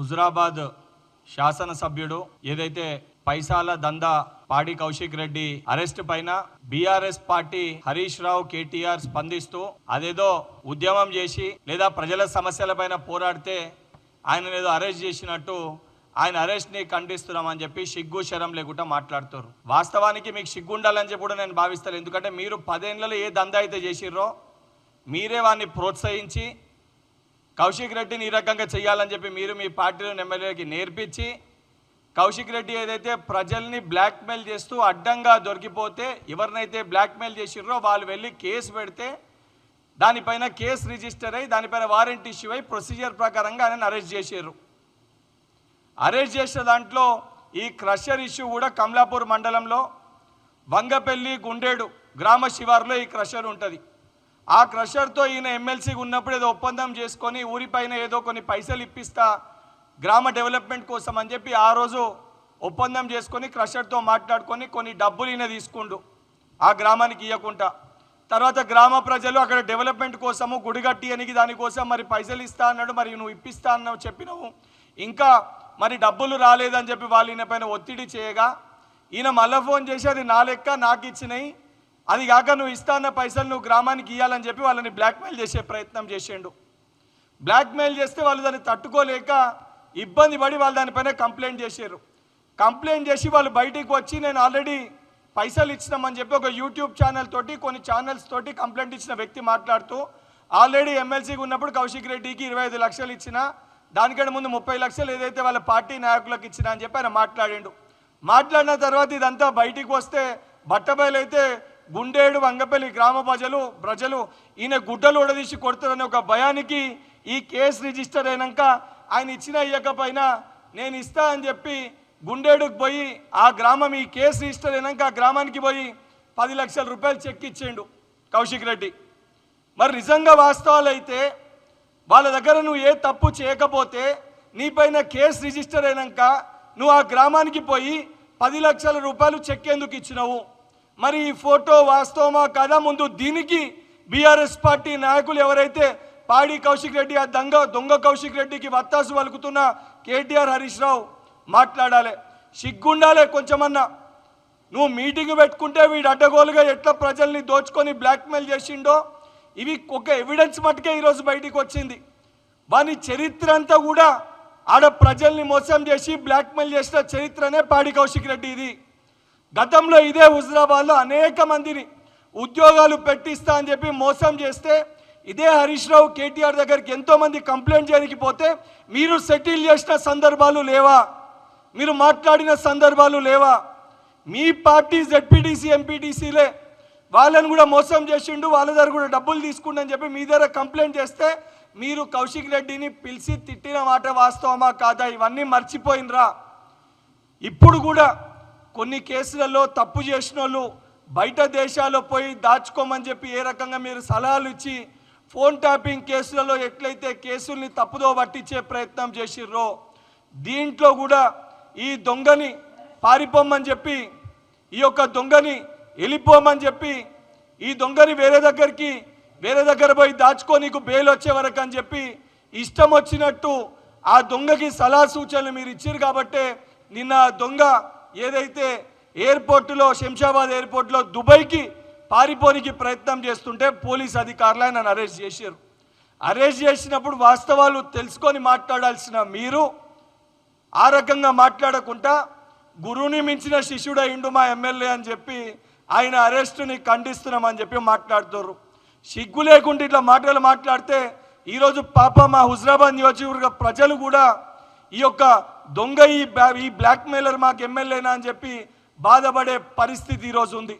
హుజురాబాద్ శాసనసభ్యుడు ఏదైతే పైసాల దందా పాడి కౌశిక్ రెడ్డి అరెస్ట్ పైన బీఆర్ఎస్ పార్టీ హరీష్ రావు కేటీఆర్ స్పందిస్తూ అదేదో ఉద్యమం చేసి లేదా ప్రజల సమస్యలపైన పోరాడితే ఆయన ఏదో అరెస్ట్ చేసినట్టు ఆయన అరెస్ట్ని ఖండిస్తున్నామని చెప్పి సిగ్గు శరం లేకుండా మాట్లాడుతారు. వాస్తవానికి మీకు సిగ్గు ఉండాలని చెప్పి కూడా నేను భావిస్తాను. ఎందుకంటే మీరు 10 ఏళ్లలో ఏ దందా అయితే చేసిర్రో మీరే వాడిని ప్రోత్సహించి కౌశిక్ రెడ్డిని ఈ రకంగా చేయాలని చెప్పి మీరు మీ పార్టీలోని ఎమ్మెల్యేకి నేర్పించి కౌశిక్ రెడ్డి ఏదైతే ప్రజల్ని బ్లాక్మెయిల్ చేస్తూ అడ్డంగా దొరికిపోతే ఎవరినైతే బ్లాక్మెయిల్ చేసిర్రో వాళ్ళు వెళ్ళి కేసు పెడితే దానిపైన కేసు రిజిస్టర్ అయ్యి దానిపైన వారెంట్ ఇష్యూ అయ్యి ప్రొసీజర్ ప్రకారంగా ఆయన అరెస్ట్ చేశారు. అరెస్ట్ చేసిన దాంట్లో ఈ క్రషర్ ఇష్యూ కూడా కమలాపూర్ మండలంలో వంగపల్లి గుండేడు గ్రామ శివారులో ఈ క్రషర్ ఉంటుంది. ఆ క్రషర్తో ఈయన ఎమ్మెల్సీగా ఉన్నప్పుడు ఏదో ఒప్పందం చేసుకొని ఊరిపైన ఏదో కొన్ని పైసలు ఇప్పిస్తా గ్రామ డెవలప్మెంట్ కోసం అని చెప్పి ఆ రోజు ఒప్పందం చేసుకొని క్రషర్తో మాట్లాడుకొని కొన్ని డబ్బులు ఈయన తీసుకుండు ఆ గ్రామానికి ఇవ్వకుండా. తర్వాత గ్రామ ప్రజలు అక్కడ డెవలప్మెంట్ కోసము గుడిగట్టి అనికి దానికోసం మరి పైసలు ఇస్తా అన్నాడు, మరి నువ్వు ఇప్పిస్తా అన్నావు చెప్పినావు, ఇంకా మరి డబ్బులు రాలేదని చెప్పి వాళ్ళు ఈయన పైన ఒత్తిడి చేయగా ఈయన మళ్ళీ ఫోన్ చేసి అది నా లెక్క నాకు ఇచ్చినాయి, అది కాక నువ్వు ఇస్తా అన్న పైసలు నువ్వు గ్రామానికి ఇవ్వాలని చెప్పి వాళ్ళని బ్లాక్మెయిల్ చేసే ప్రయత్నం చేసిండు. బ్లాక్మెయిల్ చేస్తే వాళ్ళు దాన్ని తట్టుకోలేక ఇబ్బంది పడి వాళ్ళు దానిపైన కంప్లైంట్ చేశారు. కంప్లైంట్ చేసి వాళ్ళు బయటికి వచ్చి నేను ఆల్రెడీ పైసలు ఇచ్చినామని చెప్పి ఒక యూట్యూబ్ ఛానల్ తోటి కొన్ని ఛానల్స్ తోటి కంప్లైంట్ ఇచ్చిన వ్యక్తి మాట్లాడుతూ ఆల్రెడీ ఎమ్మెల్సీగా ఉన్నప్పుడు కౌశిక్ రెడ్డికి 25 లక్షలు ఇచ్చిన, దానికంటే ముందు 30 లక్షలు ఏదైతే వాళ్ళ పార్టీ నాయకులకు ఇచ్చినా అని చెప్పి ఆయన మాట్లాడిండు. మాట్లాడిన తర్వాత ఇదంతా బయటికి వస్తే బట్టబయలైతే గుండేడు వంగపల్లి గ్రామ ప్రజలు ఈయన గుడ్డలు ఉడదీసి కొడతారనే ఒక భయానికి ఈ కేసు రిజిస్టర్ అయినాక ఆయన ఇచ్చిన ఇవ్వకపోయినా నేను ఇస్తా అని చెప్పి గుండేడుకు పోయి ఆ గ్రామం ఈ కేసు రిజిస్టర్ అయినాక ఆ గ్రామానికి పోయి 10 లక్షల రూపాయలు చెక్ ఇచ్చేయండు కౌశిక్ రెడ్డి. మరి నిజంగా వాస్తవాలు అయితే వాళ్ళ దగ్గర నువ్వు ఏ తప్పు చేయకపోతే నీపైన కేసు రిజిస్టర్ అయినాక నువ్వు ఆ గ్రామానికి పోయి 10 లక్షల రూపాయలు చెక్ ఎందుకు ఇచ్చినావు? మరి ఈ ఫోటో వాస్తవమా కాదా? ముందు దీనికి బీఆర్ఎస్ పార్టీ నాయకులు ఎవరైతే పాడి కౌశిక్ రెడ్డి ఆ దొంగ కౌశిక్ రెడ్డికి వత్తాసు పలుకుతున్న కేటీఆర్ హరీష్ రావు మాట్లాడాలి, సిగ్గుండాలి కొంచెమన్నా. నువ్వు మీటింగ్ పెట్టుకుంటే వీడు అడ్డగోలుగా ఎట్లా ప్రజల్ని దోచుకొని బ్లాక్మెయిల్ చేసిండో ఇవి ఒక ఎవిడెన్స్ మటుకే ఈరోజు బయటికి వచ్చింది. వాని చరిత్ర అంతా కూడా ఆడ ప్రజల్ని మోసం చేసి బ్లాక్మెయిల్ చేసిన చరిత్రనే పాడి కౌశిక్ రెడ్డి ఇది. గతంలో ఇదే హుజురాబాద్లో అనేక మందిని ఉద్యోగాలు పెట్టిస్తా అని చెప్పి మోసం చేస్తే ఇదే హరీష్ రావు కేటీఆర్ దగ్గరికి ఎంతోమంది కంప్లైంట్ చేయడానికి పోతే మీరు సెటిల్ చేసిన సందర్భాలు లేవా? మీరు మాట్లాడిన సందర్భాలు లేవా? మీ పార్టీ జెడ్పీటీసీ ఎంపీటీసీలే వాళ్ళని కూడా మోసం చేసిండు, వాళ్ళ దగ్గర కూడా డబ్బులు తీసుకుండని చెప్పి మీ దగ్గర కంప్లైంట్ చేస్తే మీరు కౌశిక్ రెడ్డిని పిలిచి తిట్టిన మాట వాస్తవమా కాదా? ఇవన్నీ మర్చిపోయినరా? ఇప్పుడు కూడా కొన్ని కేసులలో తప్పు చేసిన వాళ్ళు బయట దేశాల్లో పోయి దాచుకోమని చెప్పి ఏ రకంగా మీరు సలహాలు ఇచ్చి ఫోన్ ట్యాపింగ్ కేసులలో ఎట్లయితే కేసుల్ని తప్పుదో పట్టించే ప్రయత్నం చేసిర్రో దీంట్లో కూడా ఈ దొంగని పారిపోమని చెప్పి ఈ యొక్క దొంగని వెళ్ళిపోమని చెప్పి ఈ దొంగని వేరే దగ్గర పోయి దాచుకో నీకు బెయిల్ వచ్చే వరకు అని చెప్పి ఇష్టం వచ్చినట్టు ఆ దొంగకి సలహా సూచనలు మీరు ఇచ్చారు. కాబట్టే నిన్న దొంగ ఏదైతే ఎయిర్పోర్టులో శంషాబాద్ ఎయిర్పోర్టులో దుబాయ్కి పారిపోనికి ప్రయత్నం చేస్తుంటే పోలీస్ అధికారులు ఆయన అరెస్ట్ చేశారు. అరెస్ట్ చేసినప్పుడు వాస్తవాలు తెలుసుకొని మాట్లాడాల్సిన మీరు ఆ రకంగా మాట్లాడకుండా గురువుని మించిన శిష్యుడు అయిండు మా ఎమ్మెల్యే అని చెప్పి ఆయన అరెస్టుని ఖండిస్తున్నామని చెప్పి మాట్లాడుతారు. సిగ్గు లేకుండా ఇట్లా మాటలు మాట్లాడితే ఈరోజు పాప మా హుజురాబాద్ నియోజకవర్గ ప్రజలు కూడా ఈ యొక్క దొంగ ఈ బ్లాక్మెయిలర్ మాకు ఎమ్మెల్యేనా అని చెప్పి బాధపడే పరిస్థితి ఈరోజు ఉంది.